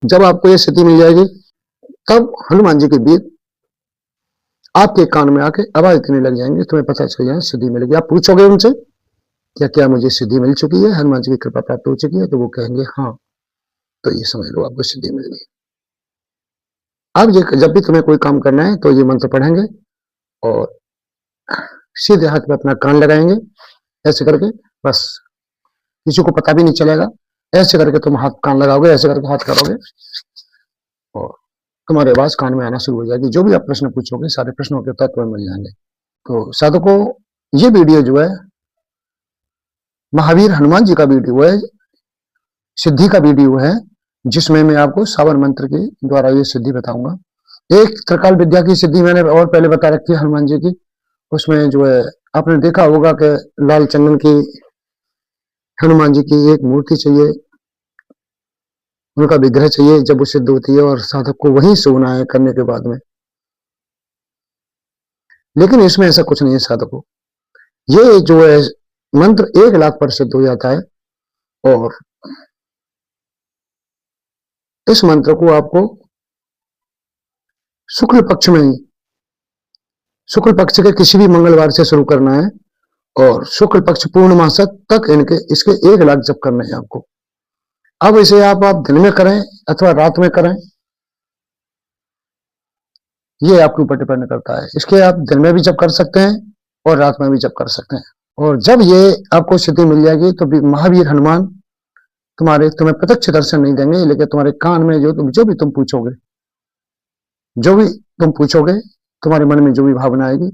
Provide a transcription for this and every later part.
जब आपको ये सिद्धि मिल जाएगी, तब हनुमान जी के बीच आपके कान में आके आवाज देने लग जाएंगे, तुम्हें पता चल जाए सिद्धि मिल गई। आप पूछोगे उनसे क्या क्या मुझे सिद्धि मिल चुकी है, हनुमान जी की कृपा प्राप्त हो चुकी है, तो वो कहेंगे हाँ, तो ये समझ लो आपको सिद्धि मिल गई। अब जब भी तुम्हें कोई काम करना है तो ये मंत्र पढ़ेंगे और सीधे हाथ में अपना कान लगाएंगे ऐसे करके, बस किसी को पता भी नहीं चलेगा। ऐसे करके तुम हाथ कान लगाओगे, ऐसे करके हाथ करोगे और तुम्हारी आवाज कान में आना शुरू हो जाएगी। जो भी आप प्रश्न पूछोगे सारे प्रश्नों के उत्तर तुम्हें मिल जाएंगे। तो साधकों, ये वीडियो जो है महावीर हनुमान जी का वीडियो है, सिद्धि का वीडियो है, जिसमें मैं आपको सावर मंत्र के द्वारा ये सिद्धि बताऊंगा। एक त्रिकाल विद्या की सिद्धि मैंने और पहले बता रखी है हनुमान जी की। उसमें जो है आपने देखा होगा कि लाल चंदन की हनुमान जी की एक मूर्ति चाहिए, उनका विग्रह चाहिए जब वो सिद्ध होती है, और साधक को वही सोना है करने के बाद में। लेकिन इसमें ऐसा कुछ नहीं है साधकों, ये जो है मंत्र 1 लाख पर सिद्ध हो जाता है। और इस मंत्र को आपको शुक्ल पक्ष में ही, शुक्ल पक्ष के किसी भी मंगलवार से शुरू करना है और शुक्ल पक्ष पूर्णमास तक इसके 1 लाख जप करने हैं आपको। अब इसे आप दिन में करें अथवा रात में करें, ये आपके ऊपर डिपेंड करता है। इसके आप दिन में भी जप कर सकते हैं और रात में भी जप कर सकते हैं। और जब ये आपको सिद्धि मिल जाएगी तो महावीर हनुमान तुम्हें प्रत्यक्ष दर्शन नहीं देंगे, लेकिन तुम्हारे कान में जो भी तुम पूछोगे, तुम्हारे मन में जो भी भावना आएगी,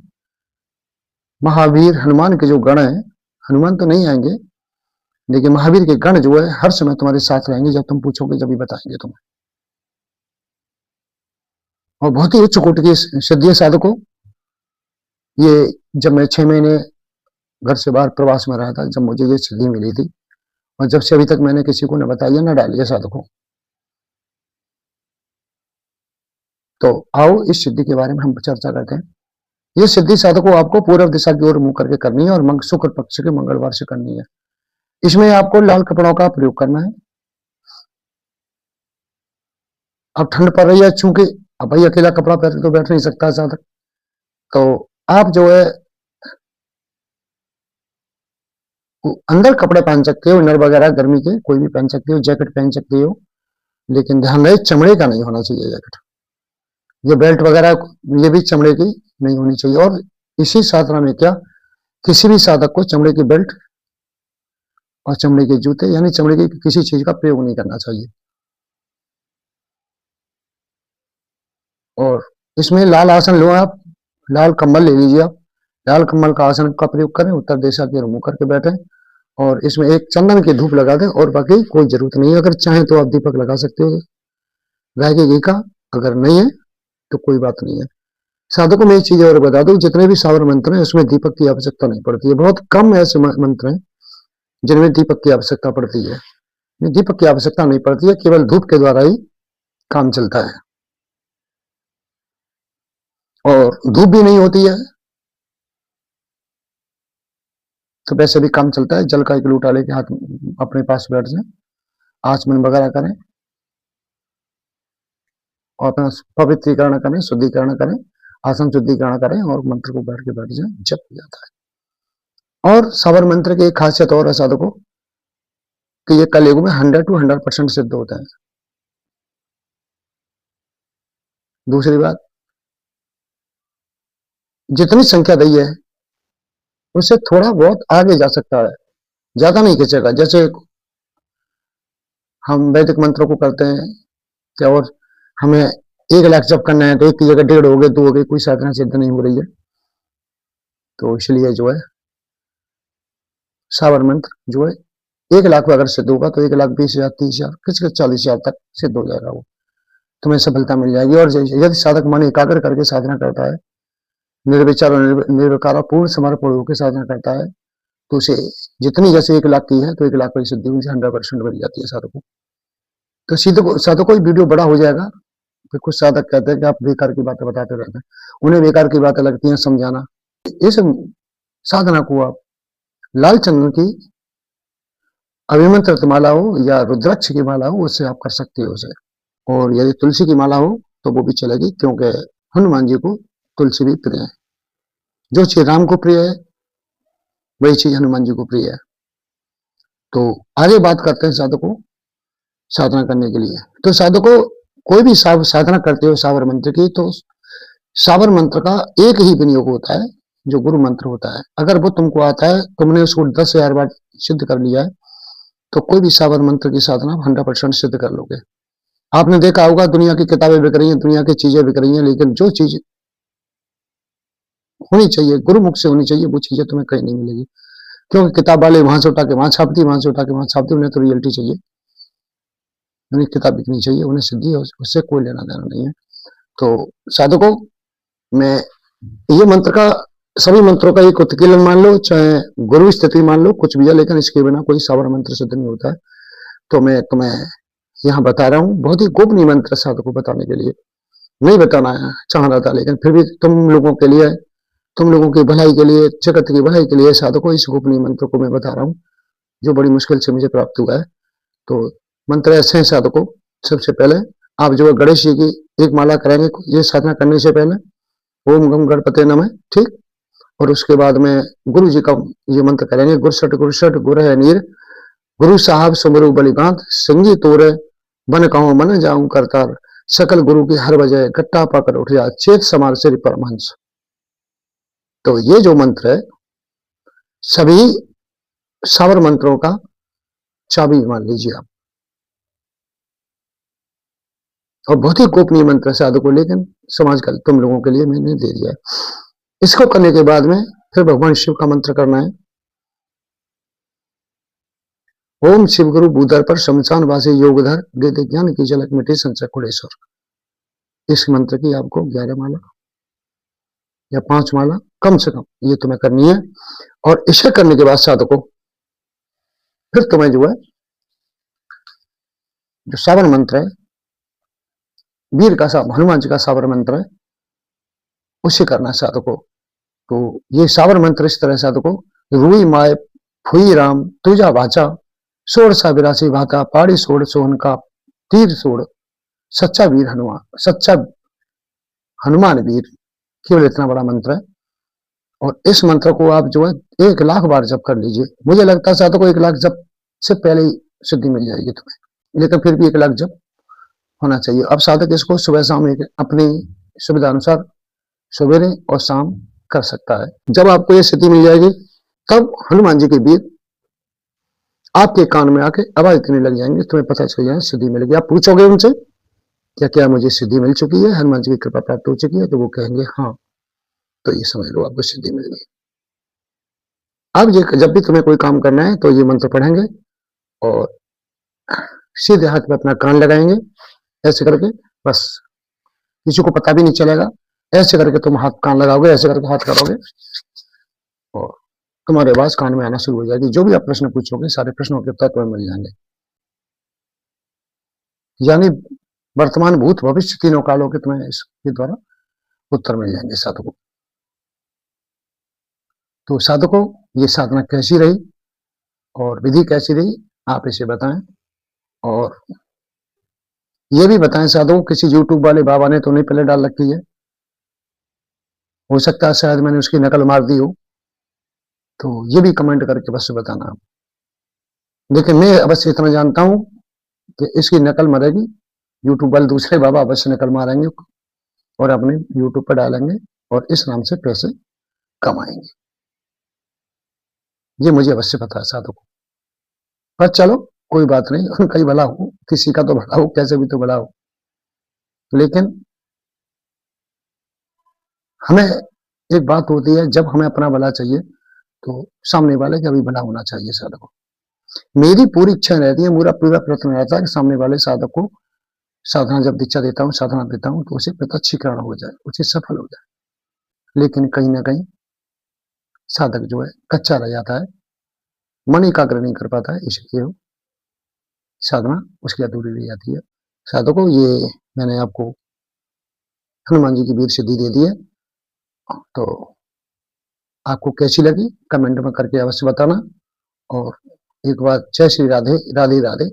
महावीर हनुमान के जो गण है, हनुमान तो नहीं आएंगे लेकिन महावीर के गण जो है हर समय तुम्हारे साथ रहेंगे। जब तुम पूछोगे जब भी बताएंगे तुम्हें। और बहुत ही उच्च कोटि की सिद्धि साधकों। ये जब मैं 6 महीने घर से बाहर प्रवास में रहा था, जब मुझे ये सिद्धि मिली थी, और जब से अभी तक मैंने किसी को न बताई न डाली है साधकों। तो आओ इस सिद्धि के बारे में हम चर्चा करते हैं। ये सिद्धि साधकों आपको पूर्व दिशा की ओर मुंह करके करनी है और शुक्र पक्ष के मंगलवार से करनी है। इसमें आपको लाल कपड़ों का प्रयोग करना है। अब ठंड पड़ रही है, चूंकि अब भाई अकेला कपड़ा पहन तो बैठ नहीं सकता साधक, तो आप जो है अंदर कपड़े पहन सकते हो, इनर वगैरह गर्मी के कोई भी पहन सकते हो, जैकेट पहन सकते हो, लेकिन ध्यान रहे चमड़े का नहीं होना चाहिए जैकेट। ये बेल्ट वगैरह ये भी चमड़े की नहीं होनी चाहिए। और इसी साधना में क्या, किसी भी साधक को चमड़े की बेल्ट और चमड़े के जूते यानी चमड़े की किसी चीज का प्रयोग नहीं करना चाहिए। और इसमें लाल आसन लो, आप लाल कंबल ले लीजिए, आप लाल कंबल का आसन का प्रयोग करें, उत्तर दिशा की ओर मुंह करके बैठे और इसमें एक चंदन की धूप लगा दें। और बाकी कोई जरूरत नहीं है, अगर चाहें तो आप दीपक लगा सकते हो गाय के घी का, अगर नहीं है तो कोई बात नहीं है। साधकों में एक चीज और बता दूं, जितने भी सावर मंत्र हैं उसमें दीपक की आवश्यकता नहीं पड़ती है। बहुत कम ऐसे मंत्र हैं जिनमें दीपक की आवश्यकता पड़ती है। दीपक की आवश्यकता नहीं पड़ती है, केवल धूप के द्वारा ही काम चलता है। और धूप भी नहीं होती है तो वैसे भी काम चलता है। जल का एक लोटा लेके हाथ अपने पास बैठ जाए, आचमन वगैरह करें और अपना पवित्रीकरण करें, शुद्धिकरण करें, आसन शुद्धिकरण करें और मंत्र को बैठ जाए, जप हो जाता है। और सावर मंत्र की एक खासियत और है साधकों कि ये कलयुग में 100 to 100% सिद्ध होता है। दूसरी बात, जितनी संख्या दी है उससे थोड़ा बहुत आगे जा सकता है, ज्यादा नहीं खींचेगा। जैसे हम वैदिक मंत्रों को करते हैं क्या, और हमें 1 लाख जप करना है तो 1 की जगह 1.5 हो गए, 2 हो गए, कोई साधना सिद्ध नहीं हो रही है। तो इसलिए जो है सावर मंत्र जो है 1 लाख अगर सिद्ध होगा तो 1,20,000, 30,000, किसी 40,000 तक सिद्ध हो जाएगा, वो तुम्हें सफलता मिल जाएगी। और यदि साधक मन एकाग्र करके साधना करता है, निर्विचार और निर्विकार पूर्ण समर्पण होकर साधना करता है, तो उसे जितनी जैसे 1 लाख की है तो 1 लाख की सिद्धि उनसे 100% बन जाती है साधकों। तो साधकों वीडियो बड़ा हो जाएगा। फिर कुछ साधक कहते हैं कि आप बेकार की बातें बताते रहते हैं, उन्हें बेकार की बातें लगती हैं समझाना। इस साधना को आप लाल चंदन की अभिमंत्रित माला हो या रुद्राक्ष की माला हो, उससे आप कर सकते हो उसे। और यदि तुलसी की माला हो तो वो भी चलेगी, क्योंकि हनुमान जी को तुलसी भी प्रिय है। जो चीज राम को प्रिय है वही चीज हनुमान जी को प्रिय है। तो आगे बात करते हैं साधकों साधना करने के लिए। तो साधकों कोई भी साधना करते हो सावर मंत्र की, तो सावर मंत्र का एक ही विनियोग होता है जो गुरु मंत्र होता है। अगर वो तुमको आता है, तुमने उसको 10,000 बार सिद्ध कर लिया है, तो कोई भी सावर मंत्र की साधना 100% सिद्ध कर लोगे। आपने देखा होगा दुनिया की किताबें बिक रही हैं, दुनिया की चीजें बिक रही हैं, लेकिन जो चीज होनी चाहिए गुरुमुख से होनी चाहिए वो चीजें तुम्हें कहीं नहीं मिलेगी। क्योंकि किताब वाले वहां से उठा के वहां छापती, वहां से उठा के वहां छापती। उन्हें तो रियलिटी चाहिए, उन्हें किताब बिकनी चाहिए, उन्हें सिद्धि है, उससे कोई लेना देना नहीं है। तो साधकों, मैं ये मंत्र का, सभी मंत्रों का एक उत्कीर्णन मान लो, चाहे गुरु स्थिति मान लो, कुछ भी है, लेकिन इसके बिना कोई सावर मंत्र सिद्ध नहीं होता है। तो मैं तुम्हें यहाँ बता रहा हूँ, बहुत ही गोपनीय मंत्र साधकों बताने के लिए नहीं बताना चाह रहा था, लेकिन फिर भी तुम लोगों के लिए, तुम लोगों की भलाई के लिए, जगत की भलाई के लिए साधकों इस गोपनीय मंत्र को मैं बता रहा हूँ, जो बड़ी मुश्किल से मुझे प्राप्त हुआ है। तो मंत्र ऐसे हैं साधकों। सबसे पहले आप जो है गणेश जी की एक माला करेंगे ये साधना करने से पहले, ओम गम गणपते नमः, ठीक। और उसके बाद में गुरु जी का ये मंत्र करेंगे, गुरसट गुरसट गुर है नीर, गुरु साहब सुमरु बलिकांत, संगी तोरे बन कहूं मन जाऊं करतार, सकल गुरु की हर वजह गट्टा पाकर उठ जा, चेत समार श्री परमहंस। तो ये जो मंत्र है सभी सावर मंत्रों का चाबी मान लीजिए आप, और बहुत ही गोपनीय मंत्र है साधकों, लेकिन समाज का तुम लोगों के लिए मैंने दे दिया है। इसको करने के बाद में फिर भगवान शिव का मंत्र करना है। ओम शिव गुरु भूधर पर शमशान वासी योगधर, वेद ज्ञान की झलक मिटे संचय कुड़ेश्वर। इस मंत्र की आपको 11 माला या 5 माला कम से कम ये तुम्हें करनी है। और इसे करने के बाद साधकों फिर तुम्हें जो है जो सावर मंत्र है, वीर का हनुमान जी का सावर मंत्र है, उसे करना है साधकों। तो ये सावर मंत्र इस तरह साधकों, रूई माए फुई राम तुझा भाचा, सोड़ सा विरासी भाता पाड़ी सोड़ सोहन का तीर सोड़, सच्चा वीर हनुमान, सच्चा हनुमान वीर, केवल इतना बड़ा मंत्र है। और इस मंत्र को आप जो है 1,00,000 बार जप कर लीजिए। मुझे लगता है साधकों 1,00,000 जप से पहले ही सिद्धि मिल जाएगी तुम्हें, लेकिन फिर भी 1,00,000 जप होना चाहिए। अब साधक इसको सुबह शाम अपनी सुविधा अनुसार सवेरे और शाम कर सकता है। जब आपको ये स्थिति मिल जाएगी तब हनुमान जी के वीर आपके कान में आके आवाज देने लग जाएंगे, तुम्हें पता चल जाए सिद्धि मिल गई। आप पूछोगे उनसे क्या क्या मुझे सिद्धि मिल चुकी है, हनुमान जी की कृपा प्राप्त हो चुकी है, तो वो कहेंगे हाँ, तो ये समझ लो आपको सिद्धि मिल गई। अब ये जब भी तुम्हें कोई काम करना है तो ये मंत्र पढ़ेंगे और सीधे हाथ में अपना कान लगाएंगे, ऐसे करके, बस किसी को पता भी नहीं चलेगा। ऐसे करके तुम हाथ कान लगाओगे, ऐसे करके हाथ करोगे और तुम्हारे आवाज कान में आना शुरू हो जाएगी। जो भी आप प्रश्न पूछोगे सारे प्रश्नों के उत्तर तुम्हें मिल जाएंगे, यानी वर्तमान भूत भविष्य तीनों कालों के तुम्हें इसके द्वारा उत्तर मिल जाएंगे साधकों। तो साधकों ये साधना कैसी रही और विधि कैसी रही आप इसे बताएं, और ये भी बताएं साधकों, किसी यूट्यूब वाले बाबा ने तो नहीं पहले डाल रखी है, हो सकता है शायद मैंने उसकी नकल मार दी हो, तो ये भी कमेंट करके बस बताना आप। लेकिन मैं अवश्य इतना जानता हूं कि इसकी नकल मरेगी, यूट्यूब वाले दूसरे बाबा अवश्य नकल मारेंगे और अपने यूट्यूब पर डालेंगे और इस नाम से पैसे कमाएंगे। ये मुझे अवश्य पता है साधकों, पर चलो कोई बात नहीं, उनका ही भला हो, किसी का तो भला हो, कैसे भी तो भला हो। लेकिन हमें एक बात होती है, जब हमें अपना भला चाहिए तो सामने वाले का भी भला होना चाहिए साधकों। मेरी पूरी इच्छा रहती है, मेरा पूरा प्रयत्न रहता है कि सामने वाले साधक को साधना जब दीक्षा देता हूँ, साधना देता हूँ, तो उसे प्रत्यक्षीकरण हो जाए, उसे सफल हो जाए। लेकिन कहीं ना कहीं साधक जो है कच्चा रह जाता है, मन एकाग्र नहीं कर पाता है, इसलिए साधना उसकी अधूरी रह जाती है। साधकों ये मैंने आपको हनुमान जी की वीर सिद्धि दे दी है, तो आपको कैसी लगी कमेंट में करके अवश्य बताना। और एक बार जय श्री राधे, राधे राधे।